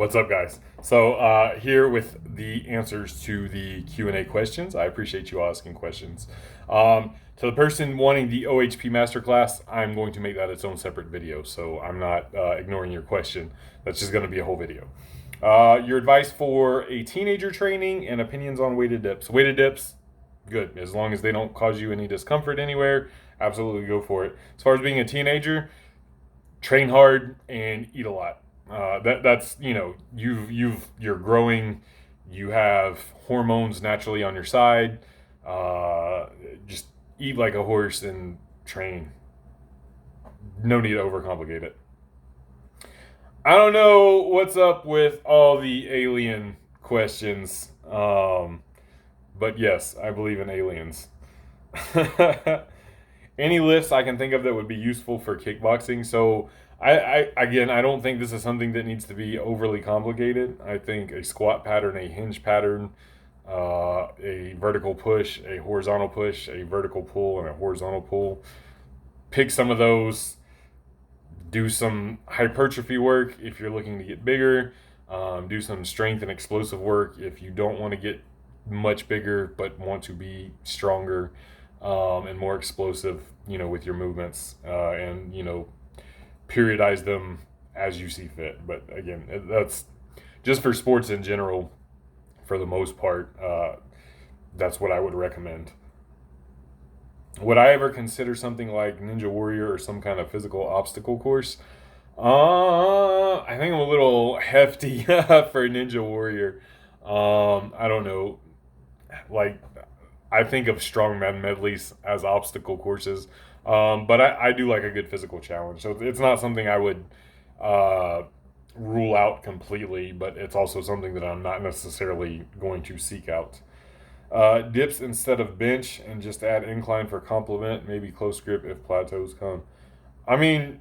What's up, guys? So here with the answers to the Q&A questions. I appreciate you asking questions. To the person wanting the OHP masterclass, I'm going to make that its own separate video. So I'm not ignoring your question. That's just going to be a whole video. Your advice for a teenager training and opinions on weighted dips. Weighted dips, good. As long as they don't cause you any discomfort anywhere, absolutely go for it. As far as being a teenager, train hard and eat a lot. That's you're growing. You have hormones naturally on your side. Just eat like a horse and train. No need to overcomplicate it. I don't know what's up with all the alien questions, but yes, I believe in aliens. Any lifts I can think of that would be useful for kickboxing. So I don't think this is something that needs to be overly complicated. I think a squat pattern, a hinge pattern, a vertical push, a horizontal push, a vertical pull, and a horizontal pull. Pick some of those. Do some hypertrophy work if you're looking to get bigger. Do some strength and explosive work if you don't want to get much bigger but want to be stronger and more explosive, with your movements, and periodize them as you see fit. But again, that's just for sports in general. For the most part, that's what I would recommend. Would I ever consider something like Ninja Warrior or some kind of physical obstacle course? I think I'm a little hefty for Ninja Warrior. I don't know. Like, I think of strongman medleys as obstacle courses, but I do like a good physical challenge. So it's not something I would uh, rule out completely, but it's also something that I'm not necessarily going to seek out. Dips instead of bench and just add incline for complement, maybe close grip if plateaus come. I mean,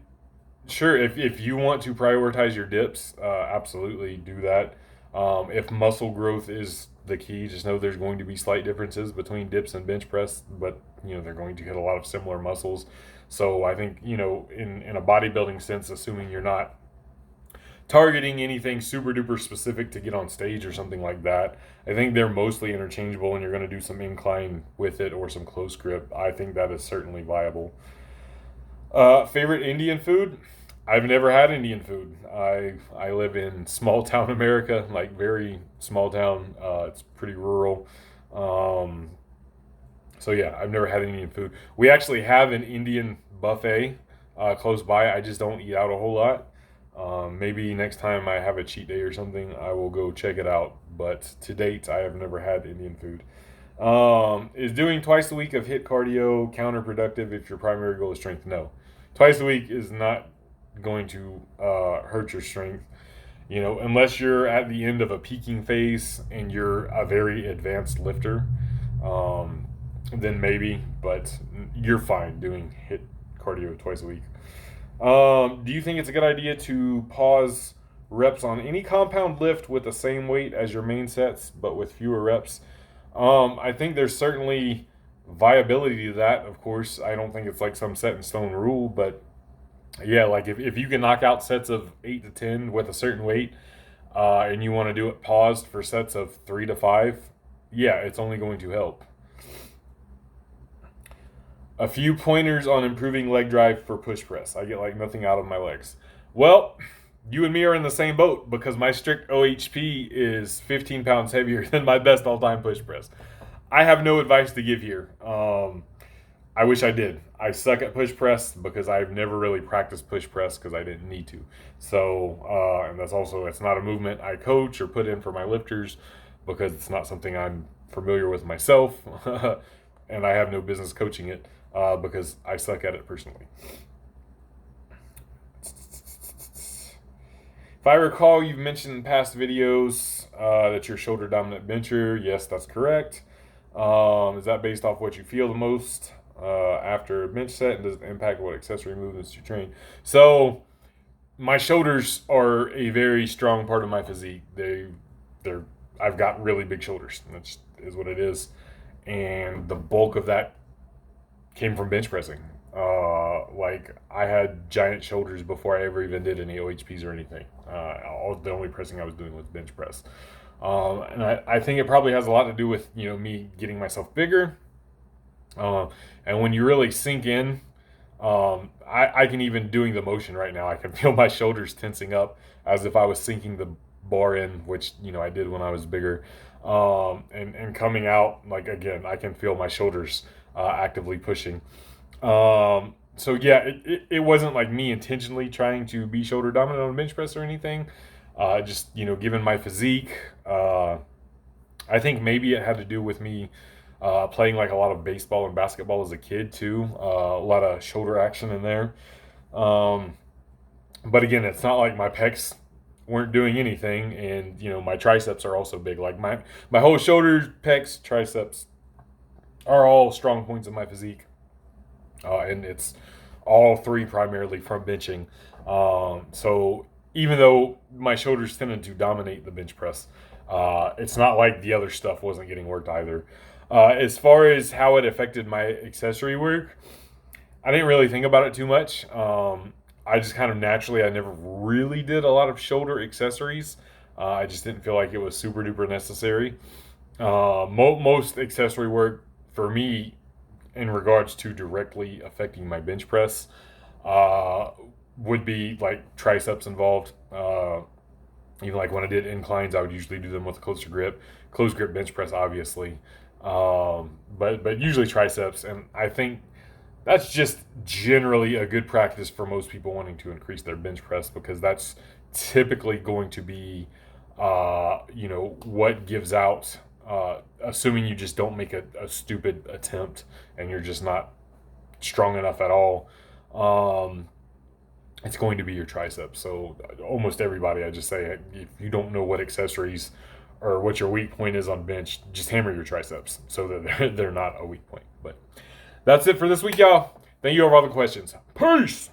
sure, if you want to prioritize your dips, absolutely do that. If muscle growth is the key, just know there's going to be slight differences between dips and bench press, but they're going to hit a lot of similar muscles. So I think in a bodybuilding sense, assuming you're not targeting anything super duper specific to get on stage or something like that, I think they're mostly interchangeable, and you're going to do some incline with it or some close grip. I think that is certainly viable. Favorite Indian food? I've never had Indian food. I live in small town America, like very small town. It's pretty rural. Um, so yeah, I've never had Indian food. We actually have an Indian buffet close by. I just don't eat out a whole lot. Maybe next time I have a cheat day or something, I will go check it out. But to date, I have never had Indian food. Is doing twice a week of hit cardio counterproductive if your primary goal is strength? No. Twice a week is not going to hurt your strength. Unless you're at the end of a peaking phase and you're a very advanced lifter, um, then maybe, but you're fine doing hit cardio twice a week. Do you think it's a good idea to pause reps on any compound lift with the same weight as your main sets, but with fewer reps? I think there's certainly viability to that. Of course, I don't think it's like some set in stone rule, but yeah, like if you can knock out sets of 8 to 10 with a certain weight, and you want to do it paused for sets of 3 to 5, yeah, it's only going to help. A few pointers on improving leg drive for push press. I get like nothing out of my legs. Well, you and me are in the same boat because my strict OHP is 15 pounds heavier than my best all time push press. I have no advice to give here. I wish I did. I suck at push press because I've never really practiced push press because I didn't need to. So, and that's also, it's not a movement I coach or put in for my lifters because it's not something I'm familiar with myself. And I have no business coaching it because I suck at it personally. If I recall, you've mentioned in past videos that you're shoulder dominant bencher. Yes, that's correct. Is that based off what you feel the most after a bench set, and does it impact what accessory movements you train? So my shoulders are a very strong part of my physique. They're I've got really big shoulders. That is what it is, and the bulk of that came from bench pressing. Like I had giant shoulders before I ever even did any OHPs or anything. The only pressing I was doing was bench press. And I think it probably has a lot to do with, me getting myself bigger. And when you really sink in, I can even doing the motion right now, I can feel my shoulders tensing up as if I was sinking the bar in, which, I did when I was bigger. And coming out, like, again, I can feel my shoulders actively pushing. So yeah, it wasn't like me intentionally trying to be shoulder dominant on a bench press or anything. Just, given my physique, I think maybe it had to do with me playing like a lot of baseball and basketball as a kid too. A lot of shoulder action in there. Um, but again, it's not like my pecs weren't doing anything, and my triceps are also big. Like my whole shoulders, pecs, triceps are all strong points of my physique, and it's all three primarily from benching. So even though my shoulders tended to dominate the bench press, it's not like the other stuff wasn't getting worked either. As far as how it affected my accessory work, I didn't really think about it too much. I just kind of naturally, I never really did a lot of shoulder accessories. I just didn't feel like it was super duper necessary. Most accessory work for me, in regards to directly affecting my bench press, uh, would be like triceps involved. Even like when I did inclines, I would usually do them with a closed grip bench press, obviously. But usually triceps, and I think that's just generally a good practice for most people wanting to increase their bench press, because that's typically going to be, what gives out. Assuming you just don't make a stupid attempt and you're just not strong enough at all. Um, it's going to be your triceps. So almost everybody, I just say, if you don't know what accessories or what your weak point is on bench, just hammer your triceps so that they're not a weak point. But that's it for this week, y'all. Thank you for all the questions. Peace.